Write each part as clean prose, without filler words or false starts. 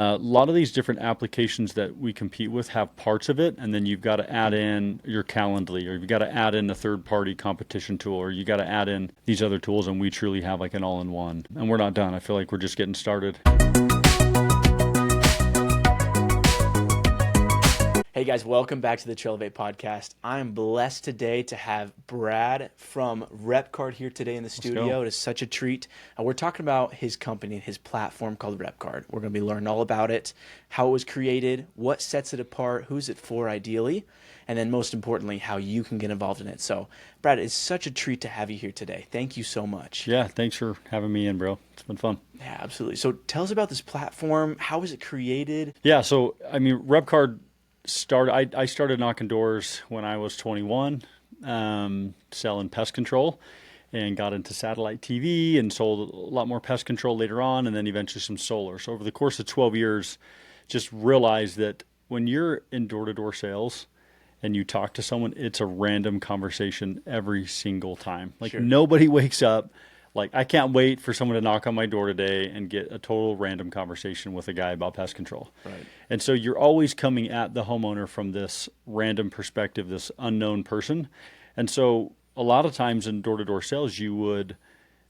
A lot of these different applications that we compete with have parts of it, and then you've got to add in your Calendly, or you've got to add in a third-party competition tool, or you got to add in these other tools, and we truly have like an all-in-one. And we're not done. I feel like we're just getting started. Hey guys, welcome back to the Trelevate podcast. I'm blessed today to have Brad from RepCard here today in the studio. It is such a treat. We're talking about his company and his platform called RepCard. We're going to be learning all about it, how it was created, what sets it apart, who's it for ideally, and then most importantly, how you can get involved in it. So, Brad, it's such a treat to have you here today. Thank you so much. Yeah, thanks for having me in, bro. It's been fun. Yeah, absolutely. So tell us about this platform. How was it created? Yeah, so RepCard I started knocking doors when I was 21, selling pest control, and got into satellite TV and sold a lot more pest control later on, and then eventually some solar. So over the course of 12 years, just realized that when you're in door-to-door sales and you talk to someone, it's a random conversation every single time. Like Sure. Nobody wakes up. Like, I can't wait for someone to knock on my door today and get a total random conversation with a guy about pest control. Right. And so you're always coming at the homeowner from this random perspective, this unknown person. And so a lot of times in door-to-door sales, you would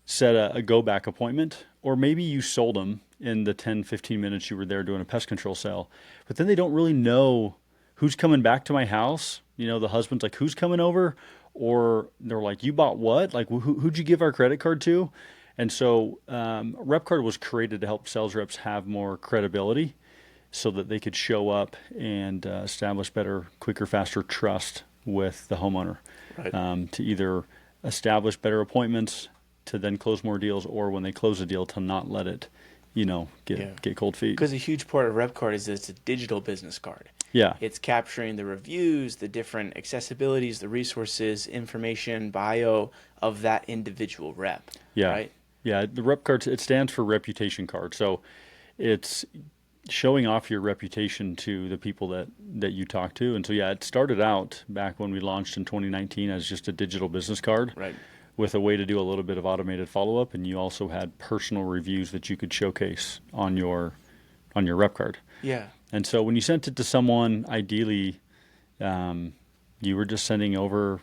set a go-back appointment, or maybe you sold them in the 10, 15 minutes you were there doing a pest control sale. But then they don't really know who's coming back to my house. You know, the husband's like, who's coming over? Or they're like, you bought what? Like, who'd you give our credit card to? And so RepCard was created to help sales reps have more credibility so that they could show up and establish better, quicker, faster trust with the homeowner. Right. To either establish better appointments, to then close more deals, or when they close a deal, to not let it, get cold feet. Because a huge part of RepCard is that it's a digital business card. Yeah. It's capturing the reviews, the different accessibilities, the resources, information, bio of that individual rep. Yeah. Right? Yeah. The rep card, it stands for reputation card. So it's showing off your reputation to the people that you talk to. And so, yeah, it started out back when we launched in 2019 as just a digital business card. Right. With a way to do a little bit of automated follow-up. And you also had personal reviews that you could showcase on your rep card. Yeah. And so when you sent it to someone, ideally, you were just sending over,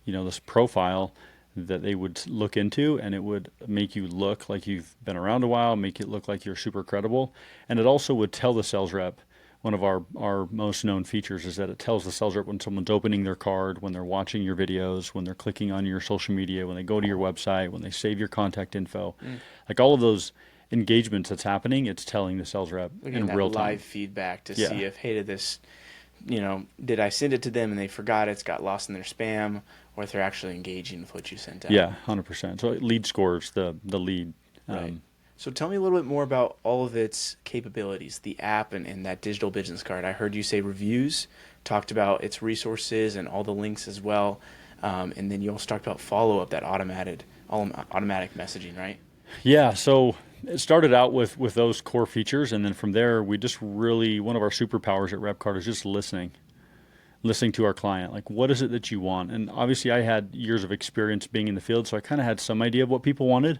this profile that they would look into, and it would make you look like you've been around a while, make it look like you're super credible. And it also would tell the sales rep, one of our most known features is that it tells the sales rep when someone's opening their card, when they're watching your videos, when they're clicking on your social media, when they go to your website, when they save your contact info. Like all of those engagements that's happening, it's telling the sales rep in real time. Live feedback to see if, hey, did I send it to them and they forgot it's got lost in their spam, or if they're actually engaging with what you sent out. Yeah, 100%. So it lead scores the lead. Right. So tell me a little bit more about all of its capabilities, the app and that digital business card. I heard you say reviews, talked about its resources and all the links as well. And then you also talked about follow-up, that automatic messaging, right? Yeah, so it started out with those core features, and then from there, we just really, one of our superpowers at RepCard is just listening to our client. Like, what is it that you want? And obviously, I had years of experience being in the field, so I kind of had some idea of what people wanted.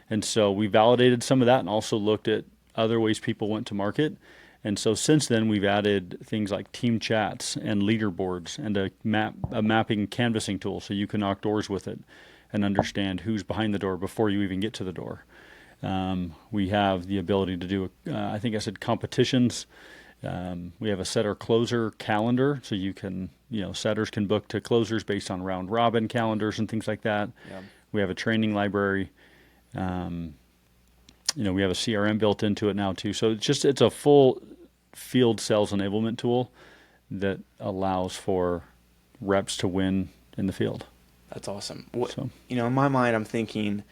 And so we validated some of that and also looked at other ways people went to market. And so since then, we've added things like team chats and leaderboards and a mapping canvassing tool so you can knock doors with it and understand who's behind the door before you even get to the door. We have the ability to do, I think I said competitions. We have a setter-closer calendar, so you can, setters can book to closers based on round-robin calendars and things like that. Yeah. We have a training library. We have a CRM built into it now too. So it's a full field sales enablement tool that allows for reps to win in the field. That's awesome. In my mind, I'm thinking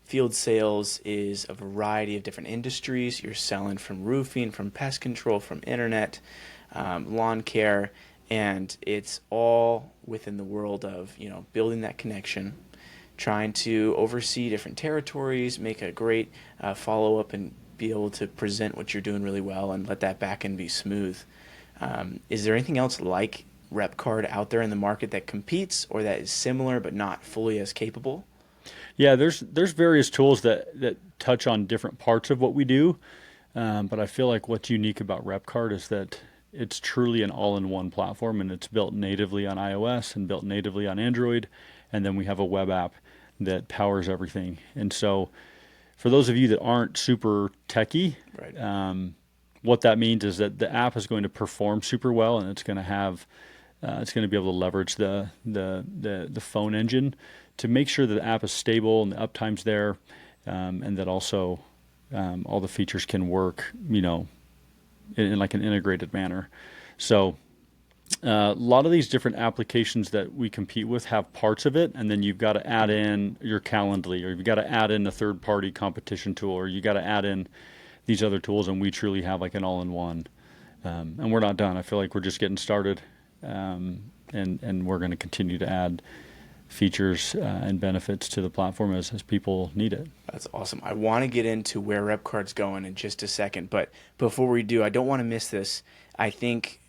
field sales is a variety of different industries. You're selling from roofing, from pest control, from internet, lawn care, and it's all within the world of, building that connection, trying to oversee different territories, make a great follow-up, and be able to present what you're doing really well and let that back end be smooth. Is there anything else like RepCard out there in the market that competes or that is similar but not fully as capable? Yeah, there's various tools that touch on different parts of what we do. But I feel like what's unique about RepCard is that it's truly an all-in-one platform, and it's built natively on iOS and built natively on Android. And then we have a web app that powers everything. And so for those of you that aren't super techie, Right. what that means is that the app is going to perform super well, and it's going to have it's going to be able to leverage the phone engine to make sure that the app is stable and the uptime's there, and that also all the features can work, in like an integrated manner. So a lot of these different applications that we compete with have parts of it, and then you've got to add in your Calendly, or you've got to add in a third-party competition tool, or you got to add in these other tools, and we truly have like an all-in-one. And we're not done. I feel like we're just getting started, and we're going to continue to add features and benefits to the platform as people need it. That's awesome. I want to get into where RepCard's going in just a second, but before we do, I don't want to miss this. I think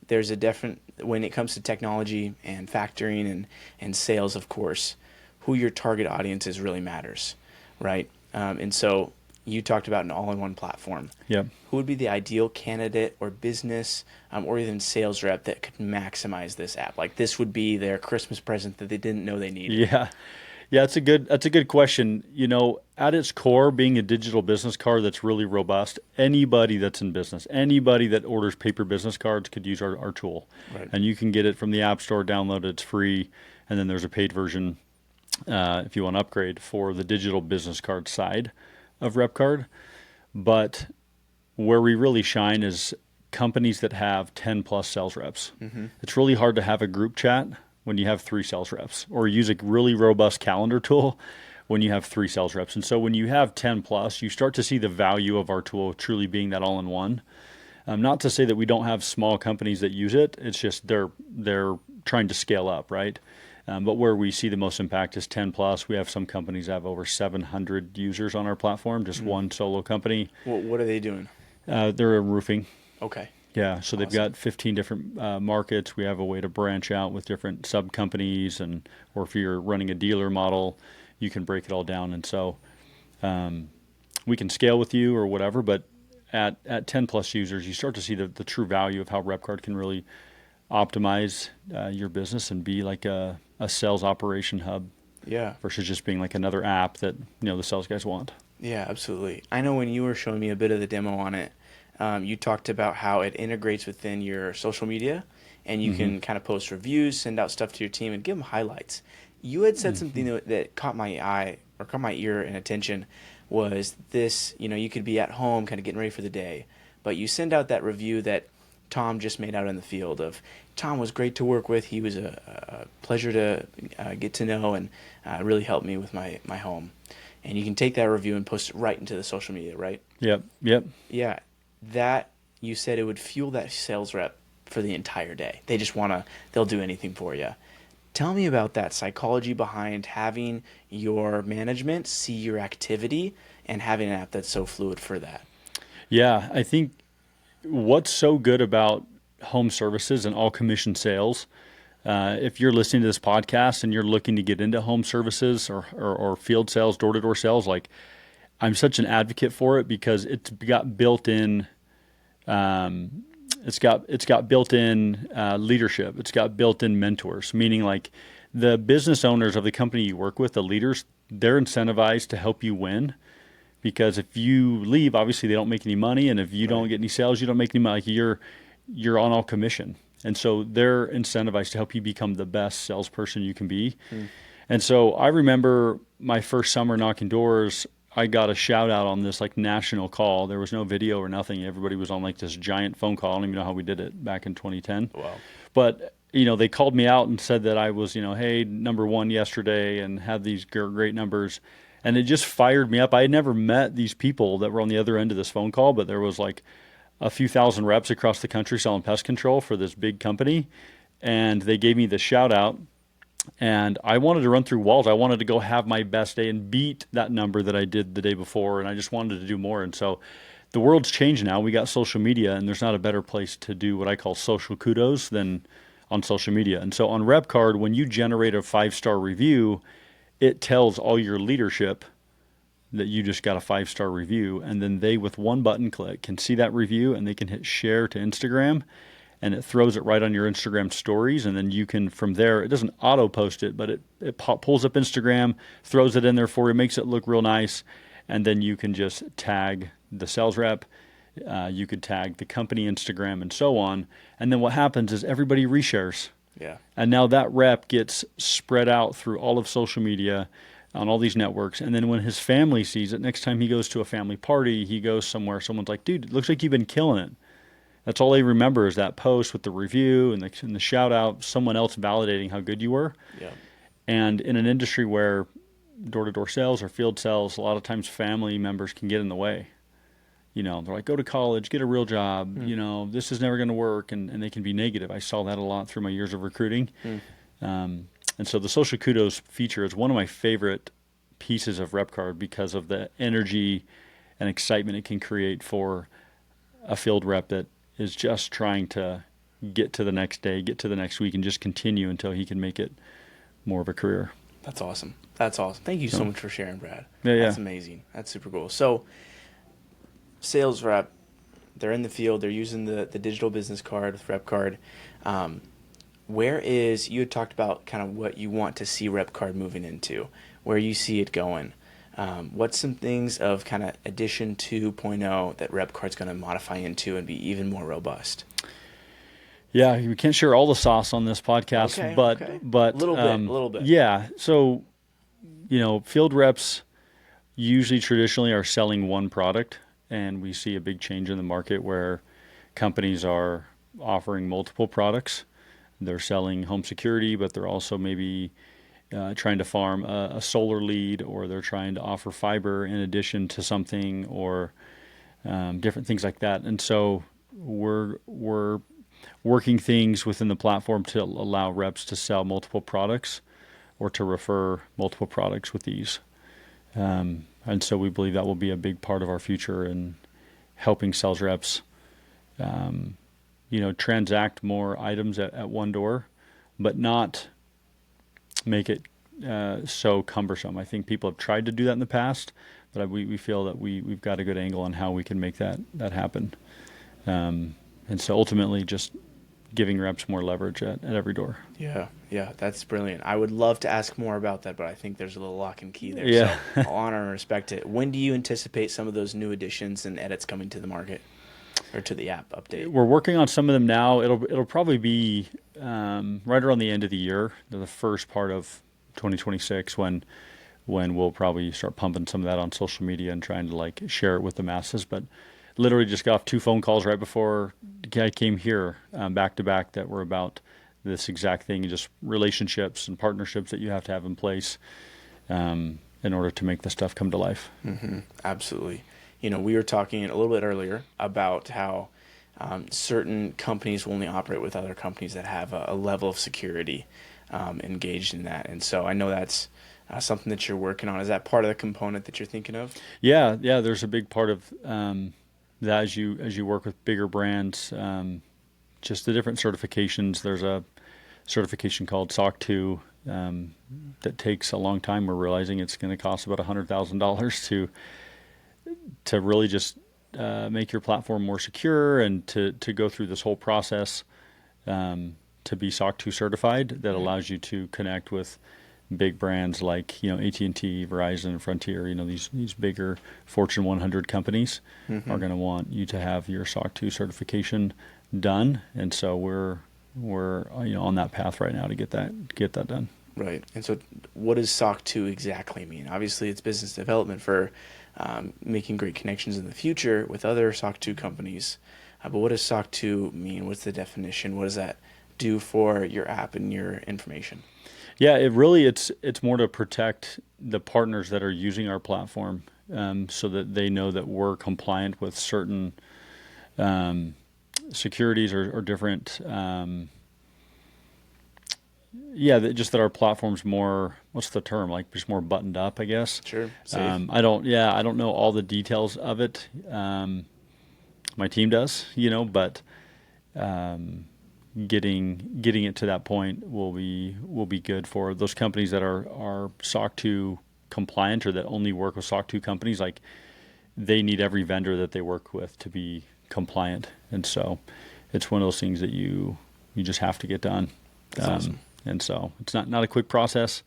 there's a different, when it comes to technology and factoring and sales, of course, who your target audience is really matters, right? And so you talked about an all-in-one platform. Yep. Who would be the ideal candidate or business or even sales rep that could maximize this app? Like this would be their Christmas present that they didn't know they needed. Yeah. Yeah, that's a good question. At its core, being a digital business card that's really robust, anybody that's in business, anybody that orders paper business cards could use our tool. Right. And you can get it from the App Store, download it, it's free, and then there's a paid version if you want to upgrade for the digital business card side of RepCard. But where we really shine is companies that have 10 plus sales reps. Mm-hmm. It's really hard to have a group chat when you have 3 sales reps, or use a really robust calendar tool when you have 3 sales reps. And so when you have 10 plus, you start to see the value of our tool truly being that all-in-one. Not to say that we don't have small companies that use it. It's just they're trying to scale up, right? But where we see the most impact is 10 plus. We have some companies that have over 700 users on our platform, just one solo company. Well, what are they doing? They're in roofing. Okay. Yeah, so they've got 15 different markets. We have a way to branch out with different sub companies, or if you're running a dealer model, you can break it all down. And so we can scale with you or whatever, but at 10 plus users, you start to see the true value of how RepCard can really optimize your business and be like a sales operation hub. Yeah. Versus just being like another app that the sales guys want. Yeah, absolutely. I know when you were showing me a bit of the demo on it, you talked about how it integrates within your social media, and you can kind of post reviews, send out stuff to your team, and give them highlights. You had said something that caught my eye or caught my ear and attention was this, you could be at home kind of getting ready for the day, but you send out that review that Tom just made out in the field of, Tom was great to work with. He was a pleasure to get to know, and really helped me with my home. And you can take that review and post it right into the social media, right? Yep. Yeah. That, you said it would fuel that sales rep for the entire day. They just they'll do anything for you. Tell me about that psychology behind having your management see your activity and having an app that's so fluid for that. Yeah, I think what's so good about home services and all commission sales, if you're listening to this podcast and you're looking to get into home services or field sales, door-to-door sales, like I'm such an advocate for it because it's got built-in built-in leadership. It's got built-in mentors, meaning like the business owners of the company you work with, the leaders, they're incentivized to help you win. Because if you leave, obviously they don't make any money, and if you don't get any sales, you don't make any money. Like you're on all commission, and so they're incentivized to help you become the best salesperson you can be. And so I remember my first summer knocking doors. I got a shout out on this like national call. There was no video or nothing. Everybody was on like this giant phone call. I don't even know how we did it back in 2010. Wow. But they called me out and said that I was hey, number one yesterday, and had these great numbers. And it just fired me up. I had never met these people that were on the other end of this phone call, but there was like a few thousand reps across the country selling pest control for this big company. And they gave me the shout out. And I wanted to run through walls. I wanted to go have my best day and beat that number that I did the day before. And I just wanted to do more. And so the world's changed now. We got social media, and there's not a better place to do what I call social kudos than on social media. And so on RepCard, when you generate a 5-star review, it tells all your leadership that you just got a 5-star review, and then they, with one button click, can see that review, and they can hit share to Instagram, and it throws it right on your Instagram stories. And then you can, from there, it doesn't auto post it, but it pulls up Instagram, throws it in there for you, makes it look real nice. And then you can just tag the sales rep. You could tag the company Instagram and so on. And then what happens is everybody reshares. Yeah. And now that rep gets spread out through all of social media on all these networks. And then when his family sees it, next time he goes to a family party, he goes somewhere, someone's like, dude, it looks like you've been killing it. That's all they remember is that post with the review and the shout out, someone else validating how good you were. Yeah. And in an industry where door-to-door sales or field sales, a lot of times family members can get in the way. They're like, go to college, get a real job. This is never going to work. And they can be negative. I saw that a lot through my years of recruiting. And so the social kudos feature is one of my favorite pieces of RepCard because of the energy and excitement it can create for a field rep that is just trying to get to the next day, get to the next week, and just continue until he can make it more of a career. That's awesome. Thank you so much for sharing, Brad. Yeah. That's amazing. That's super cool. So sales rep, they're in the field, they're using the digital business card with RepCard. You had talked about kind of what you want to see RepCard moving into, where you see it going. What's some things of kind of edition 2.0 that RepCard's going to modify into and be even more robust? Yeah, we can't share all the sauce on this podcast, but a little bit. Yeah. So, field reps usually traditionally are selling one product, and we see a big change in the market where companies are offering multiple products. They're selling home security, but they're also maybe trying to farm a solar lead, or they're trying to offer fiber in addition to something, or different things like that. And so we're working things within the platform to allow reps to sell multiple products or to refer multiple products with ease. And so we believe that will be a big part of our future in helping sales reps transact more items at one door, but not make it so cumbersome. I think people have tried to do that in the past, but we feel that we've got a good angle on how we can make that happen. And so ultimately just giving reps more leverage at every door. Yeah, that's brilliant. I would love to ask more about that, but I think there's a little lock and key there. Yeah. So I'll honor and respect it. When do you anticipate some of those new additions and edits coming to the market or to the app update? We're working on some of them now. It'll probably be right around the end of the year, the first part of 2026, when we'll probably start pumping some of that on social media and trying to share it with the masses. But literally just got off 2 phone calls right before I came here, back to back, that were about this exact thing, just relationships and partnerships that you have to have in place in order to make this stuff come to life. Mm-hmm. Absolutely. We were talking a little bit earlier about how certain companies will only operate with other companies that have a level of security engaged in that. And so I know that's something that you're working on. Is that part of the component that you're thinking of? Yeah. There's a big part of that as you work with bigger brands, just the different certifications. There's a certification called SOC 2 that takes a long time. We're realizing it's going to cost about $100,000 to really just make your platform more secure and to go through this whole process to be SOC 2 certified, that allows you to connect with big brands like AT&T, Verizon, Frontier. These bigger Fortune 100 companies are going to want you to have your SOC 2 certification done, and so we're on that path right now to get that done. Right. And so, what does SOC 2 exactly mean? Obviously, it's business development for making great connections in the future with other SOC 2 companies. But what does SOC 2 mean? What's the definition? What does that do for your app and your information? Yeah, it's more to protect the partners that are using our platform, so that they know that we're compliant with certain securities or different. That our platform's more, what's the term? Just more buttoned up, I guess. Sure. I don't know all the details of it. My team does, but getting it to that point will be good for those companies that are SOC 2 compliant or that only work with SOC 2 companies, like they need every vendor that they work with to be compliant. And so it's one of those things that you just have to get done. That's awesome. And so it's not a quick process,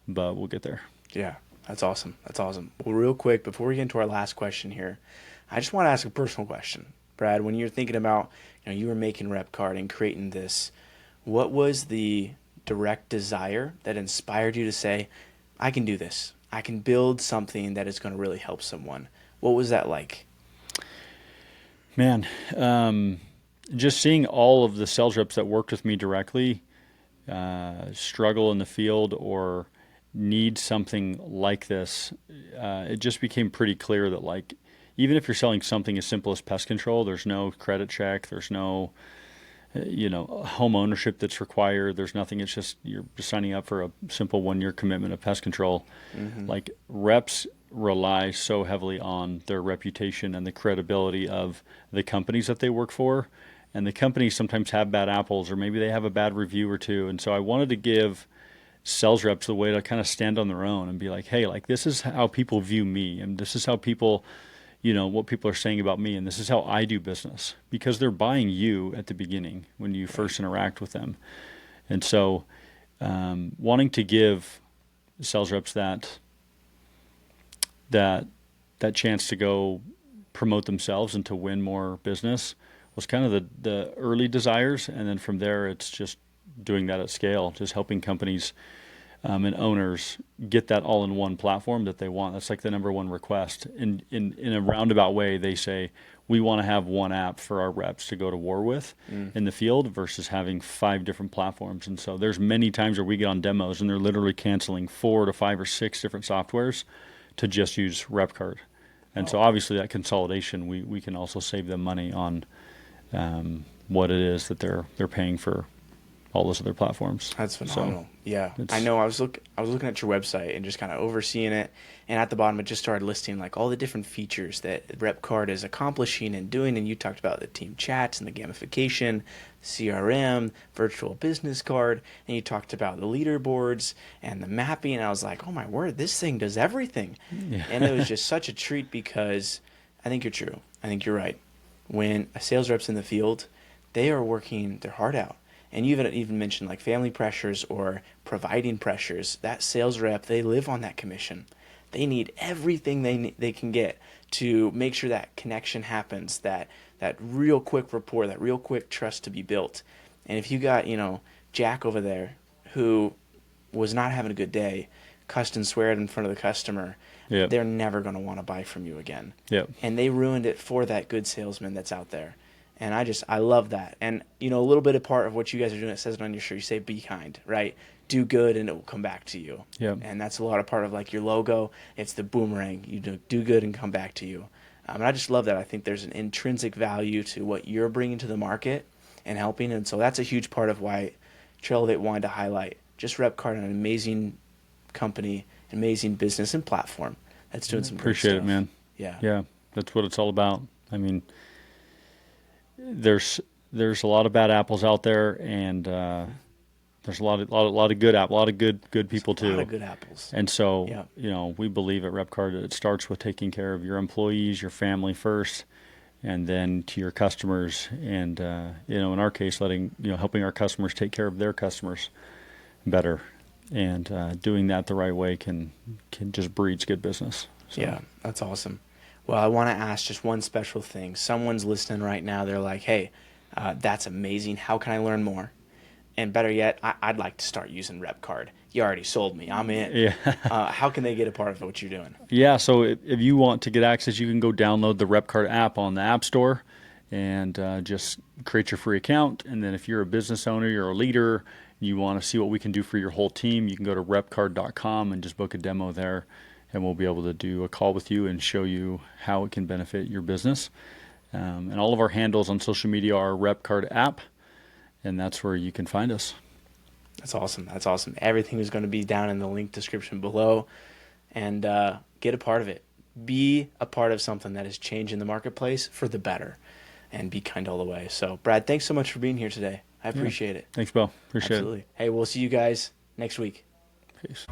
but we'll get there. Yeah, that's awesome. That's awesome. Well, real quick, before we get into our last question here, I just want to ask a personal question. Brad, when you're thinking about, you were making RepCard and creating this, what was the direct desire that inspired you to say, I can do this. I can build something that is going to really help someone. What was that like? Man, just seeing all of the sales reps that worked with me directly struggle in the field or need something like this, it just became pretty clear that, like, even if you're selling something as simple as pest control, there's no credit check, there's no home ownership that's required, there's nothing. It's just you're signing up for a simple 1-year commitment of pest control. Mm-hmm. Like, reps rely so heavily on their reputation and the credibility of the companies that they work for, and the companies sometimes have bad apples, or maybe they have a bad review or two. And so I wanted to give sales reps the way to kind of stand on their own and be like, hey, like, this is how people view me, and this is how people, what people are saying about me, and this is how I do business, because they're buying you at the beginning when you first interact with them. And so wanting to give sales reps that chance to go promote themselves and to win more business was kind of the early desires. And then from there, it's just doing that at scale, just helping companies and owners get that all-in-one platform that they want. That's like the number one request. In a roundabout way, they say, we want to have one app for our reps to go to war with in the field versus having 5 different platforms. And so there's many times where we get on demos and they're literally canceling 4 to 5 or 6 different softwares to just use RepCard. And so obviously that consolidation, we can also save them money on what it is that they're paying for all those other platforms. That's phenomenal. So yeah, I know. I was looking at your website and just kind of overseeing it, and at the bottom it just started listing like all the different features that RepCard is accomplishing and doing. And you talked about the team chats and the gamification, CRM, virtual business card, and you talked about the leaderboards and the mapping. And I was like, oh my word, this thing does everything. Yeah. And it was just such a treat, because I think you're true. I think you're right. When a sales rep's in the field, they are working their heart out. And you even mentioned like family pressures or providing pressures. That sales rep, they live on that commission. They need everything they can get to make sure that connection happens, that real quick rapport, that real quick trust to be built. And if you got, Jack over there who was not having a good day, cussed and sweared in front of the customer, yep, they're never going to want to buy from you again. Yep. And they ruined it for that good salesman that's out there. And I love that. And, a little bit of part of what you guys are doing, it says it on your shirt, you say, be kind, right? Do good and it will come back to you. Yep. And that's a lot of part of like your logo. It's the boomerang. You do good and come back to you. And I just love that. I think there's an intrinsic value to what you're bringing to the market and helping. And so that's a huge part of why Trelevate wanted to highlight just RepCard, an amazing company, amazing business and platform that's doing some great stuff. Appreciate it, man. Yeah. Yeah. That's what it's all about. I mean, there's a lot of bad apples out there, and there's a lot of good apples, a lot of good people too. A lot of good apples. And so, yeah, we believe at RepCard that it starts with taking care of your employees, your family first, and then to your customers. And in our case, helping our customers take care of their customers better, and doing that the right way can just breeds good business. So. Yeah, that's awesome. Well, I want to ask just one special thing. Someone's listening right now. They're like, hey, that's amazing. How can I learn more? And better yet, I'd like to start using RepCard. You already sold me. I'm in. Yeah. How can they get a part of what you're doing? Yeah, so if you want to get access, you can go download the RepCard app on the App Store and just create your free account. And then if you're a business owner, you're a leader, you want to see what we can do for your whole team, you can go to repcard.com and just book a demo there. And we'll be able to do a call with you and show you how it can benefit your business. And all of our handles on social media are RepCard app, and that's where you can find us. That's awesome. That's awesome. Everything is going to be down in the link description below, and get a part of it. Be a part of something that is changing the marketplace for the better, and be kind all the way. So, Brad, thanks so much for being here today. I appreciate it. Thanks, Bill. Appreciate it. Absolutely. Hey, we'll see you guys next week. Peace.